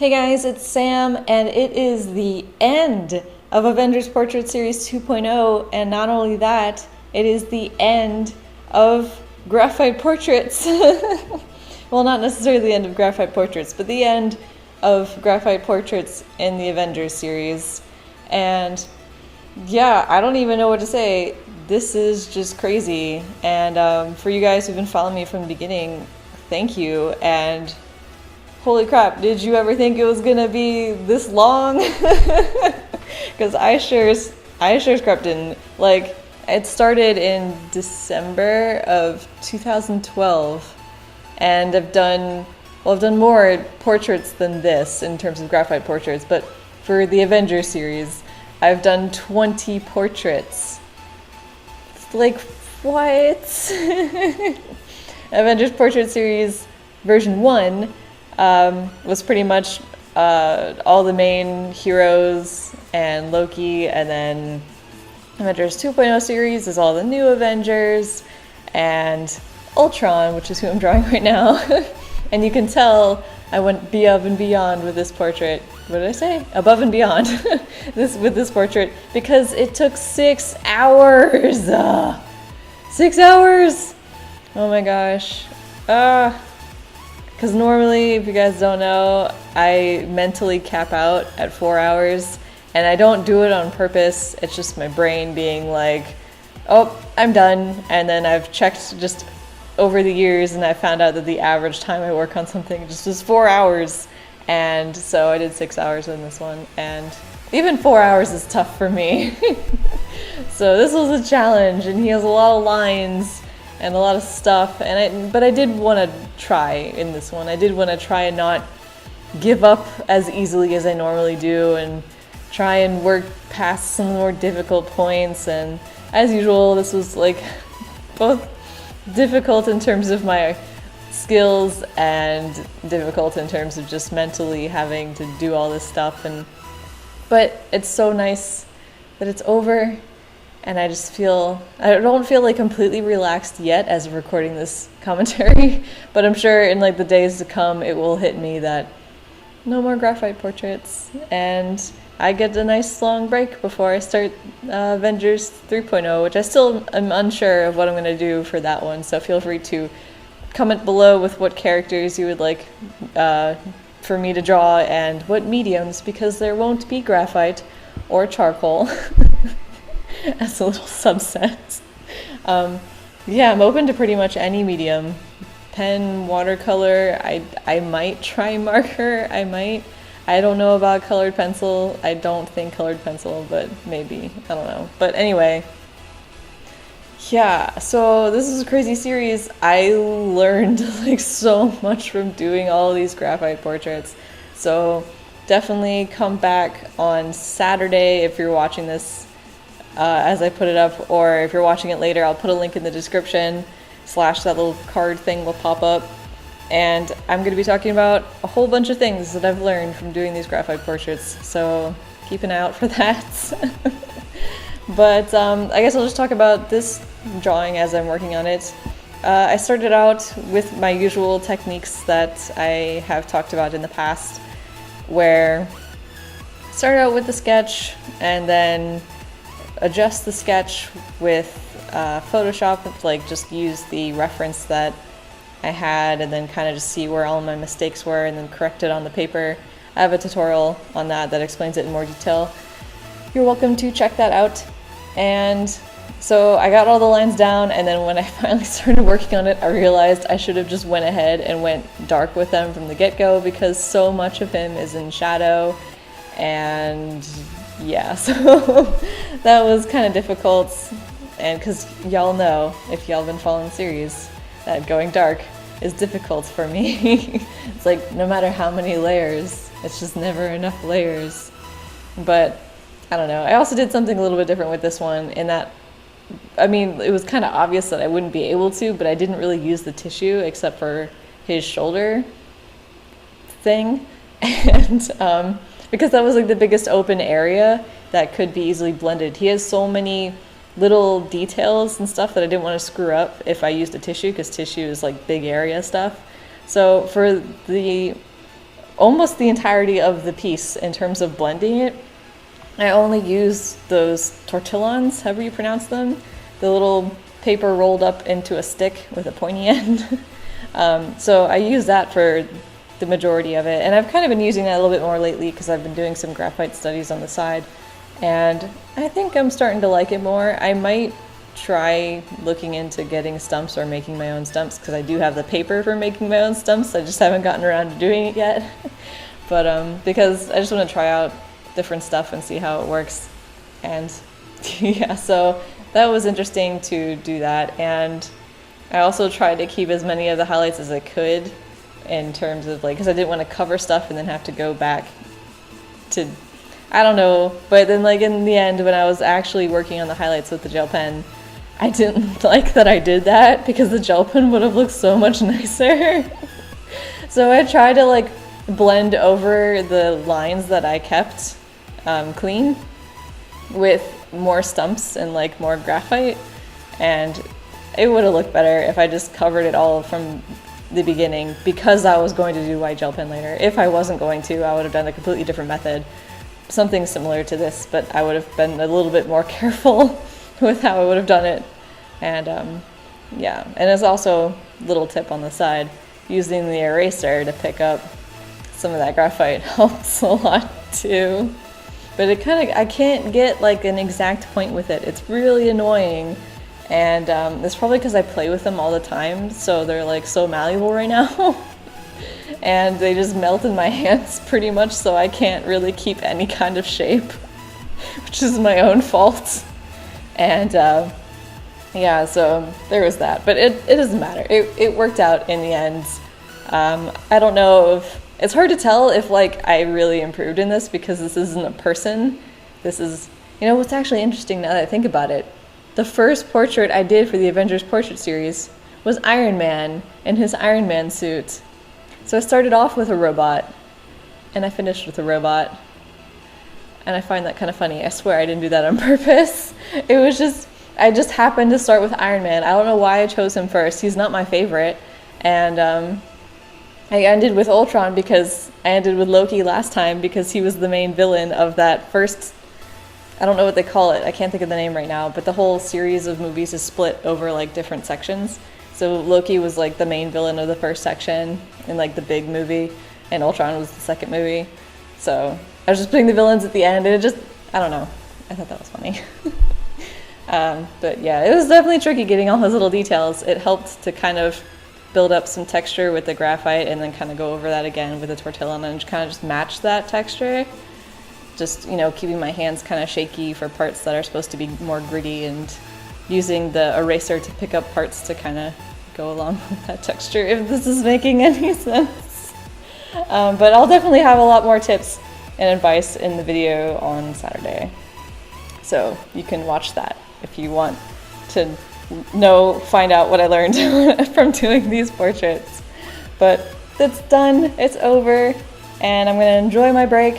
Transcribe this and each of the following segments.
Hey guys, it's Sam, and it is the end of Avengers Portrait Series 2.0, and not only that, it is the end of graphite portraits. Well, not necessarily the end of graphite portraits, but the end of graphite portraits in the Avengers series. And yeah, I don't even know what to say. This is just crazy. And for you guys who've been following me from the beginning, thank you. And holy crap, did you ever think it was gonna be this long? Because I sure scrapped in. Like, it started in December of 2012, and I've done more portraits than this in terms of graphite portraits, but for the Avengers series, I've done 20 portraits. Like, what? Avengers Portrait Series version 1 was pretty much all the main heroes and Loki, and then Avengers 2.0 series is all the new Avengers, and Ultron, which is who I'm drawing right now. And you can tell I went above and beyond with this portrait. What did I say? Above and beyond with this portrait, because it took 6 hours. 6 hours! Oh my gosh. Because normally, if you guys don't know, I mentally cap out at 4 hours, and I don't do it on purpose. It's just my brain being like, oh, I'm done. And then I've checked just over the years, and I found out that the average time I work on something just is 4 hours. And so I did 6 hours in this one, and even 4 hours is tough for me. So this was a challenge, and he has a lot of lines and a lot of stuff, but I did want to try in this one. I did want to try and not give up as easily as I normally do, and try and work past some more difficult points. And as usual, this was like both difficult in terms of my skills and difficult in terms of just mentally having to do all this stuff. But it's so nice that it's over. And I don't feel like completely relaxed yet as of recording this commentary, but I'm sure in like the days to come it will hit me that no more graphite portraits, and I get a nice long break before I start Avengers 3.0, which I still am unsure of what I'm going to do for that one, so feel free to comment below with what characters you would like for me to draw and what mediums, because there won't be graphite or charcoal. As a little subset. Yeah, I'm open to pretty much any medium. Pen, watercolor, I might try marker, I don't know about colored pencil. I don't think colored pencil, but maybe, I don't know. But anyway, yeah, so this is a crazy series. I learned like so much from doing all these graphite portraits. So definitely come back on Saturday if you're watching this as I put it up, or if you're watching it later, I'll put a link in the description, / that little card thing will pop up, and I'm going to be talking about a whole bunch of things that I've learned from doing these graphite portraits, so keep an eye out for that. But I guess I'll just talk about this drawing as I'm working on it. I started out with my usual techniques that I have talked about in the past, where I started out with the sketch and then adjust the sketch with Photoshop, like just use the reference that I had and then kind of just see where all my mistakes were and then correct it on the paper. I have a tutorial on that explains it in more detail. You're welcome to check that out. And so I got all the lines down, and then when I finally started working on it, I realized I should have just went ahead and went dark with them from the get-go, because so much of him is in shadow, and yeah, so that was kind of difficult. And because y'all know, if y'all been following the series, that going dark is difficult for me. It's like no matter how many layers, it's just never enough layers. But I don't know. I also did something a little bit different with this one in that, I mean, it was kind of obvious that I wouldn't be able to, but I didn't really use the tissue except for his shoulder thing. And because that was like the biggest open area that could be easily blended. He has so many little details and stuff that I didn't want to screw up if I used a tissue, because tissue is like big area stuff. So for the almost the entirety of the piece in terms of blending it. I only use those tortillons, however you pronounce them, the little paper rolled up into a stick with a pointy end. So I use that for the majority of it, and I've kind of been using that a little bit more lately because I've been doing some graphite studies on the side, and I think I'm starting to like it more. I might try looking into getting stumps or making my own stumps, because I do have the paper for making my own stumps. I just haven't gotten around to doing it yet. But because I just want to try out different stuff and see how it works. And yeah, so that was interesting to do that. And I also tried to keep as many of the highlights as I could in terms of like, because I didn't want to cover stuff and then have to go back to, I don't know. But then like in the end, when I was actually working on the highlights with the gel pen, I didn't like that I did that, because the gel pen would have looked so much nicer. So I tried to like blend over the lines that I kept clean with more stumps and like more graphite, and it would have looked better if I just covered it all from the beginning, because I was going to do white gel pen later. If I wasn't going to, I would have done a completely different method, something similar to this, but I would have been a little bit more careful with how I would have done it. And yeah, and it's also a little tip on the side, using the eraser to pick up some of that graphite helps a lot too. But it kind of, I can't get like an exact point with it. It's really annoying, and it's probably because I play with them all the time, so they're like so malleable right now. And they just melt in my hands pretty much, so I can't really keep any kind of shape, which is my own fault. And yeah, so there was that, but it doesn't matter. It worked out in the end. I don't know if, it's hard to tell if like I really improved in this, because this isn't a person. This is, you know, what's actually interesting now that I think about it, the first portrait I did for the Avengers portrait series was Iron Man in his Iron Man suit. So I started off with a robot, and I finished with a robot. And I find that kind of funny. I swear I didn't do that on purpose. It was just, I just happened to start with Iron Man. I don't know why I chose him first. He's not my favorite. And I ended with Ultron because I ended with Loki last time, because he was the main villain of that first, I don't know what they call it. I can't think of the name right now, but the whole series of movies is split over like different sections. So Loki was like the main villain of the first section in like the big movie, and Ultron was the second movie. So I was just putting the villains at the end, and it just, I don't know. I thought that was funny. But yeah, it was definitely tricky getting all those little details. It helped to kind of build up some texture with the graphite, and then kind of go over that again with the tortillon and kind of just match that texture. Just, you know, keeping my hands kind of shaky for parts that are supposed to be more gritty, and using the eraser to pick up parts to kind of go along with that texture, if this is making any sense. But I'll definitely have a lot more tips and advice in the video on Saturday. So you can watch that if you want to find out what I learned from doing these portraits. But it's done, it's over, and I'm gonna enjoy my break,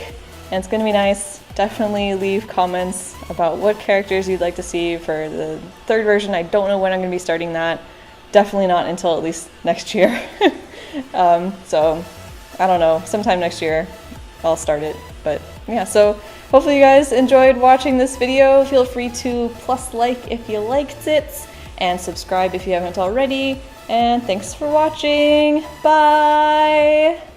and it's gonna be nice. Definitely leave comments about what characters you'd like to see for the third version. I don't know when I'm gonna be starting that. Definitely not until at least next year. So I don't know, sometime next year I'll start it. But yeah, so hopefully you guys enjoyed watching this video. Feel free to like if you liked it, and subscribe if you haven't already. And thanks for watching. Bye!